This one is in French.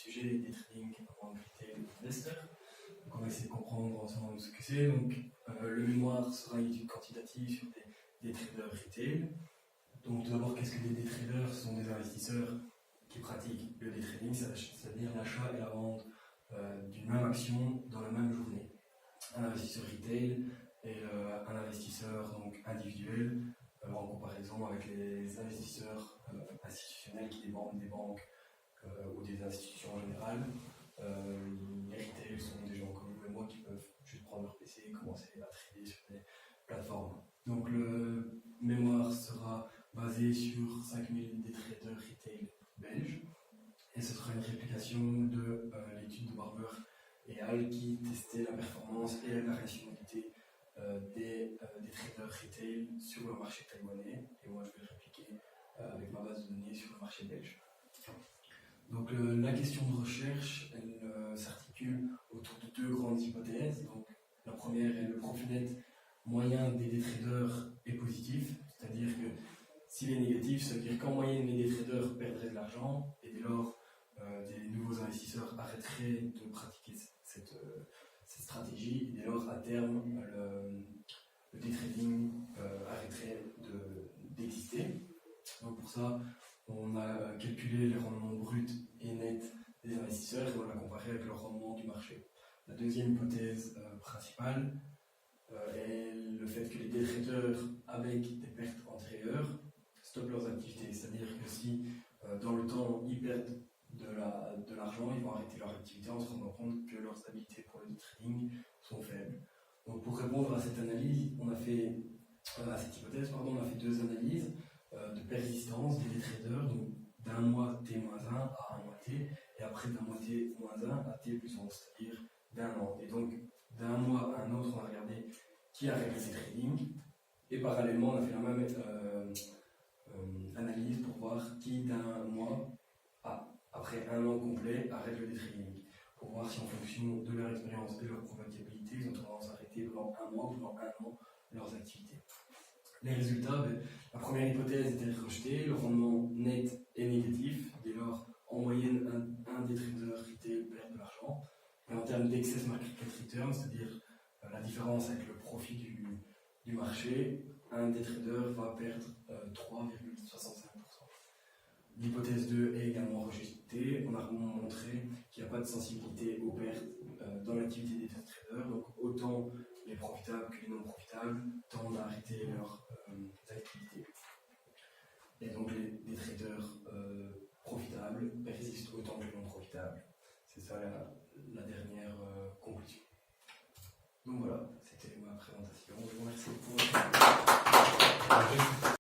sujet des trading en retail investor. Donc on va essayer de comprendre ensemble ce que c'est. Donc le mémoire sera une étude quantitative sur des traders retail. Donc tout d'abord, qu'est-ce que des traders? Ce sont des investisseurs qui pratiquent le day trading, c'est-à-dire l'achat et la vente d'une même action dans la même journée. Un investisseur retail et un investisseur donc individuel en comparaison avec les investisseurs institutionnels qui dépendent des banques ou des institutions en général. Les retail sont des gens comme vous et moi qui peuvent juste prendre leur PC et commencer à trader sur des plateformes. Donc le mémoire sera basé sur 5000 des traders retail belges et ce sera une réplication de l'étude de Barber et Al qui testait la performance et la rationalité des traders retail sur le marché taïwanais, et moi je vais le répliquer avec ma base de données sur le marché belge. Donc la question de recherche, elle s'articule autour de deux grandes hypothèses. Donc, la première est le profit net moyen des traders est positif, c'est-à-dire que s'il est négatif, ça veut dire qu'en moyenne les traders perdraient de l'argent et dès lors des nouveaux investisseurs arrêteraient de pratiquer cette stratégie, et dès lors, à terme, le day trading arrêterait d'exister. Donc pour ça, on a calculé les rendements bruts et nets des investisseurs et on l'a comparé avec le rendement du marché. La deuxième hypothèse principale est le fait que les day traders avec des pertes antérieures stoppent leurs activités. C'est-à-dire que si dans le temps ils perdent de l'argent, ils vont arrêter leur activité en se rendant compte que leurs habiletés pour le trading sont faibles. Donc pour répondre à cette analyse, à cette hypothèse, on a fait deux analyses de persistance des traders, donc d'un mois T-1 à un mois T, et après d'un mois T-1 à T+11, c'est-à-dire d'un an. Et donc d'un mois à un autre, on a regardé qui arrête le trading, et parallèlement, on a fait la même analyse pour voir qui d'un mois après un an complet, arrête le day trading, pour voir si en fonction de leur expérience et de leur probabilité, ils ont tendance à arrêter pendant un mois ou pendant un an leurs activités. Les résultats, la première hypothèse était rejetée, le rendement net est négatif, dès lors, en moyenne, un des traders retail perd de l'argent. Et en termes d'excess market return, c'est-à-dire la différence avec le profit du marché, un des traders va perdre 3,65%. L'hypothèse 2 est également rejetée. On a montré qu'il n'y a pas de sensibilité aux pertes dans l'activité des traders. Donc autant les profitables que les non profitables tendent à arrêter leur activité. Et donc les traders profitables persistent autant que les non profitables. C'est ça la dernière conclusion. Donc voilà.